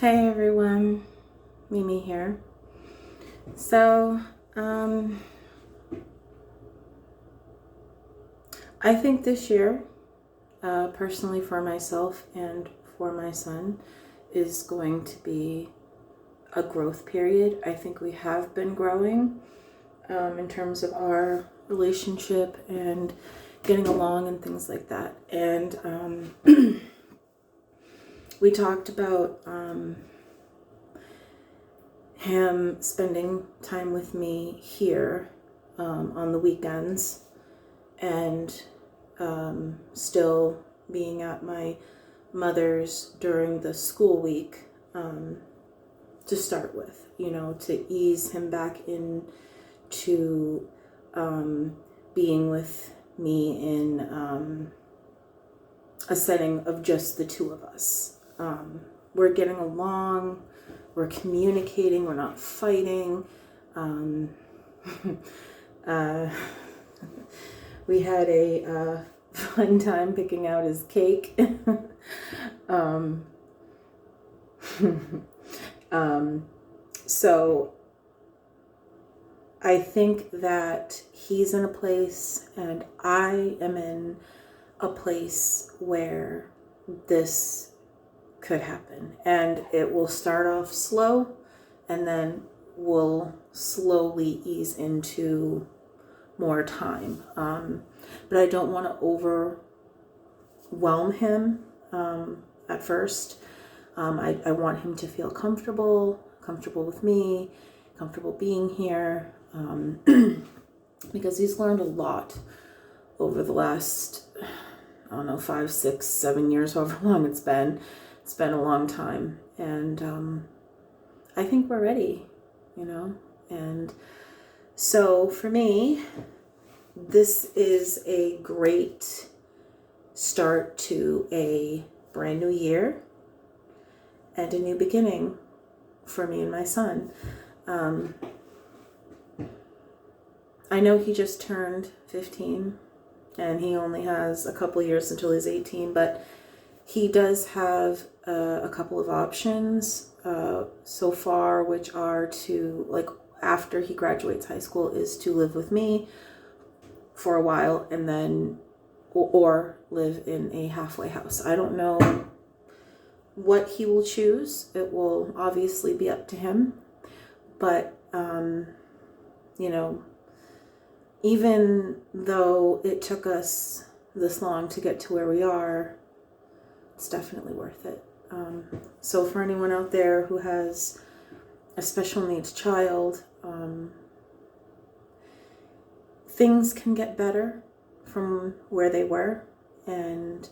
Hey everyone, Mimi here. So, I think this year, personally for myself and for my son, is going to be a growth period. I think we have been growing in terms of our relationship and getting along and things like that. And we talked about him spending time with me here on the weekends and still being at my mother's during the school week to start with, to ease him back into being with me in a setting of just the two of us. We're getting along. We're communicating, we're not fighting. We had a fun time picking out his cake. So I think that he's in a place and I am in a place where this could happen, and it will start off slow and then we'll slowly ease into more time, but I don't want to overwhelm him at first. I want him to feel comfortable with me, comfortable being here, because he's learned a lot over the last, I don't know, 5, 6, 7 years, however long it's been. It's been a long time, and I think we're ready, and so for me, this is a great start to a brand new year and a new beginning for me and my son. I know he just turned 15 and he only has a couple years until he's 18, but he does have a couple of options so far, which are to, like, after he graduates high school, is to live with me for a while and then or live in a halfway house. I don't know what he will choose. It will obviously be up to him, but even though it took us this long to get to where we are, it's definitely worth it. So for anyone out there who has a special needs child, things can get better from where they were, and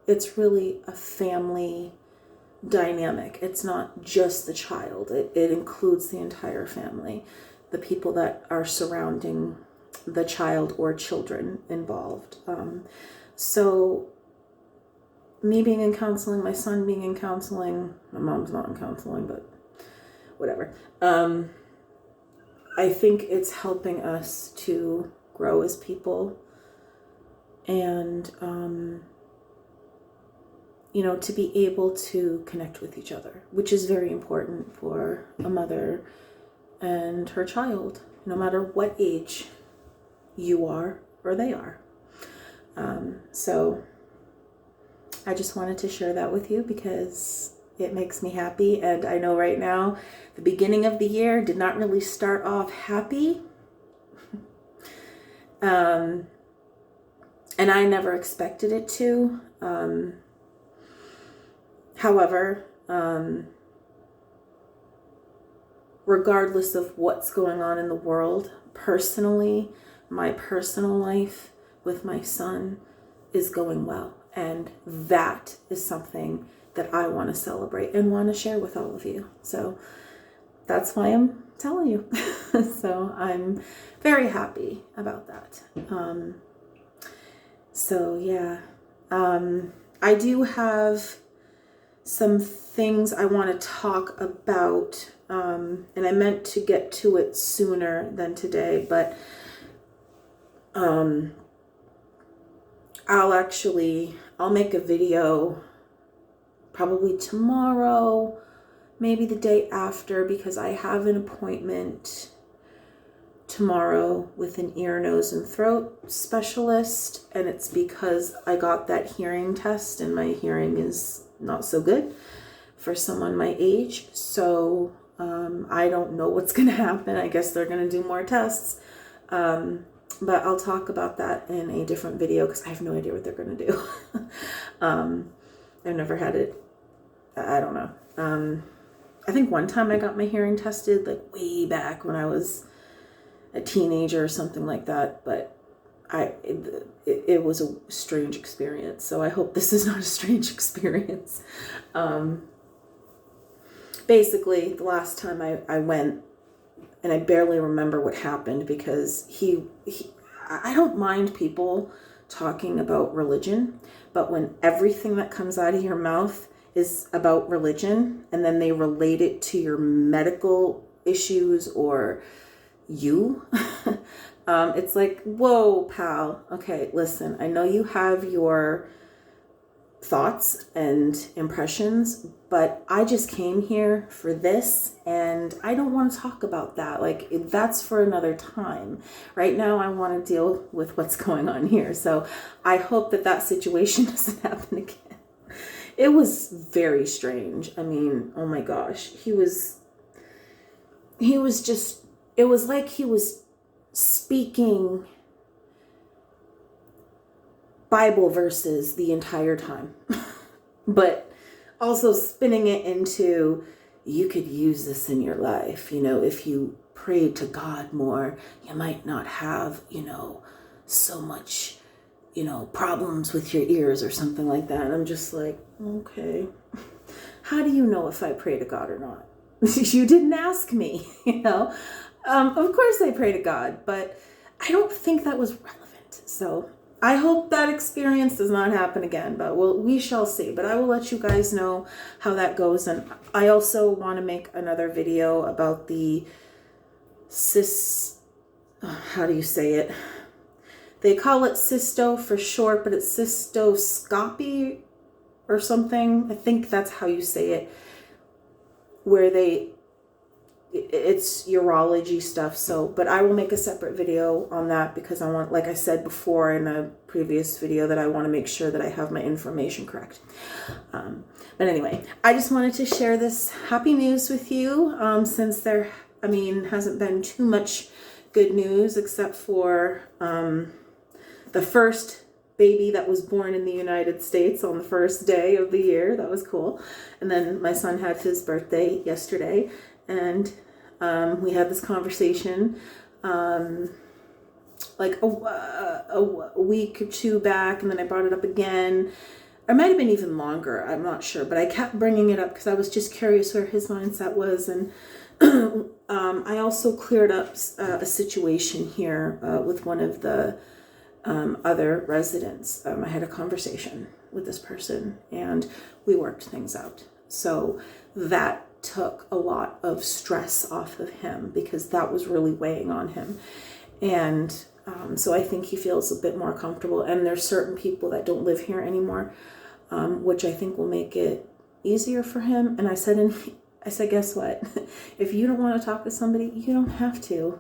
it's really a family dynamic. It's not just the child. It includes the entire family, the people that are surrounding the child or children involved. So me being in counseling, my son being in counseling, my mom's not in counseling, but whatever. I think it's helping us to grow as people and, to be able to connect with each other, which is very important for a mother and her child, no matter what age you are or they are. So I just wanted to share that with you because it makes me happy. And I know right now, the beginning of the year did not really start off happy. And I never expected it to. However, regardless of what's going on in the world, personally, my personal life with my son is going well. And that is something that I want to celebrate and want to share with all of you. So that's why I'm telling you. So I'm very happy about that. So yeah, I do have some things I want to talk about, and I meant to get to it sooner than today, but I'll make a video probably tomorrow, maybe the day after, because I have an appointment tomorrow with an ear, nose, and throat specialist, and it's because I got that hearing test and my hearing is not so good for someone my age. So I don't know what's going to happen. I guess they're going to do more tests, but I'll talk about that in a different video because I have no idea what they're going to do. I've never had it. I don't know. I think one time I got my hearing tested, like way back when I was a teenager or something like that, but it was a strange experience. So I hope this is not a strange experience. Basically, the last time I went, and I barely remember what happened because I don't mind people talking about religion, but when everything that comes out of your mouth is about religion and then they relate it to your medical issues or you, it's like, whoa, pal. Okay, listen, I know you have your thoughts and impressions, but I just came here for this and I don't want to talk about that. Like, that's for another time. Right now I want to deal with what's going on here. So I hope that situation doesn't happen again. It was very strange. I mean, oh my gosh, he was just, it was like he was speaking Bible verses the entire time, but also spinning it into, you could use this in your life. You know, if you prayed to God more, you might not have, so much, problems with your ears or something like that. And I'm just like, okay, how do you know if I pray to God or not? You didn't ask me, Of course I pray to God, but I don't think that was relevant. So I hope that experience does not happen again, but we shall see. But I will let you guys know how that goes. And I also want to make another video about the how do you say it? They call it cysto for short, but it's cystoscopy or something. I think that's how you say it, where it's urology stuff. So, but I will make a separate video on that because I want, like I said before in a previous video, that I want to make sure that I have my information correct. But anyway, I just wanted to share this happy news with you, since there, hasn't been too much good news except for the first baby that was born in the United States on the first day of the year. That was cool. And then my son had his birthday yesterday, and we had this conversation like a week or two back, and then I brought it up again. It might have been even longer, I'm not sure, but I kept bringing it up because I was just curious where his mindset was. And I also cleared up a situation here with one of the other residents. I had a conversation with this person and we worked things out. So that took a lot of stress off of him because that was really weighing on him. And so I think he feels a bit more comfortable. And there's certain people that don't live here anymore, which I think will make it easier for him. And I said, guess what? If you don't want to talk to somebody, you don't have to,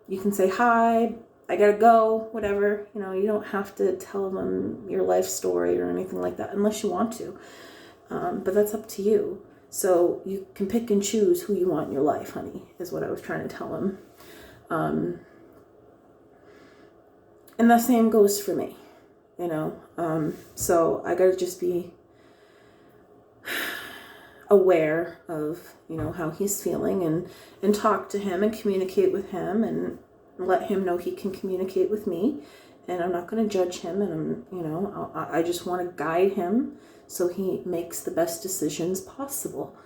you can say, hi, I gotta go, whatever. You don't have to tell them your life story or anything like that unless you want to. But that's up to you. So you can pick and choose who you want in your life, honey, is what I was trying to tell him. And the same goes for me, so I gotta just be aware of, how he's feeling and talk to him and communicate with him and let him know he can communicate with me. And I'm not going to judge him. And I just want to guide him so he makes the best decisions possible.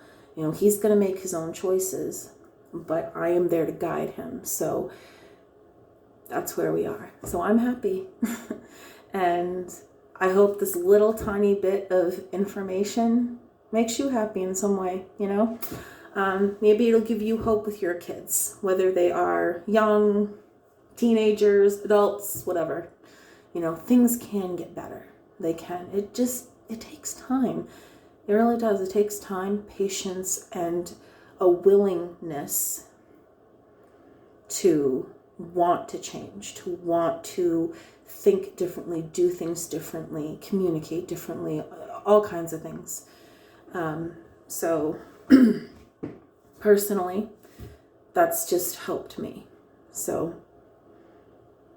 He's going to make his own choices, but I am there to guide him. So that's where we are. So I'm happy. And I hope this little tiny bit of information makes you happy in some way, Maybe it'll give you hope with your kids, whether they are young, teenagers, adults, whatever. Things can get better. They can. It takes time. It really does. It takes time, patience, and a willingness to want to change, to want to think differently, do things differently, communicate differently, all kinds of things. So personally, that's just helped me. So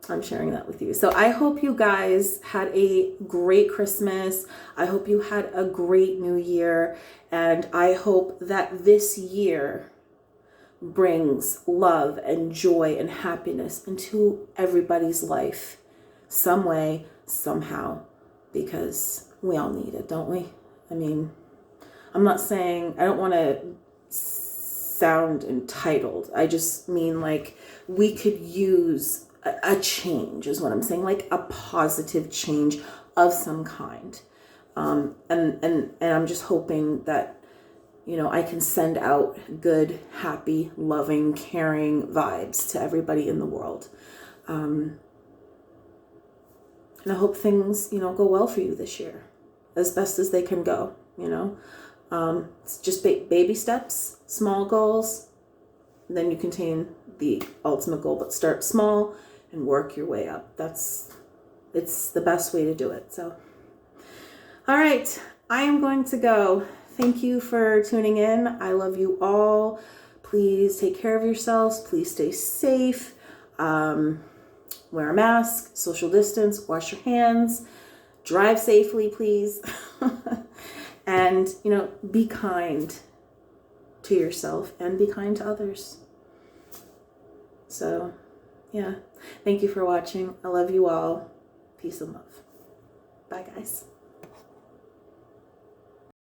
I'm sharing that with you. So I hope you guys had a great Christmas. I hope you had a great New Year. And I hope that this year brings love and joy and happiness into everybody's life, some way, somehow, because we all need it, don't we? I mean, I'm not saying, I don't want to sound entitled. I just mean like we could use a change is what I'm saying, like a positive change of some kind. And I'm just hoping that, you know, I can send out good, happy, loving, caring vibes to everybody in the world. And I hope things, you know, go well for you this year as best as they can go, you know. It's just baby steps, small goals, and then you contain the ultimate goal, but start small and work your way up. It's the best way to do it. So, all right, I am going to go. Thank you for tuning in. I love you all. Please take care of yourselves. Please stay safe. Wear a mask, social distance, wash your hands, drive safely, please. And, you know, be kind to yourself and be kind to others. So, yeah. Thank you for watching. I love you all. Peace and love. Bye, guys.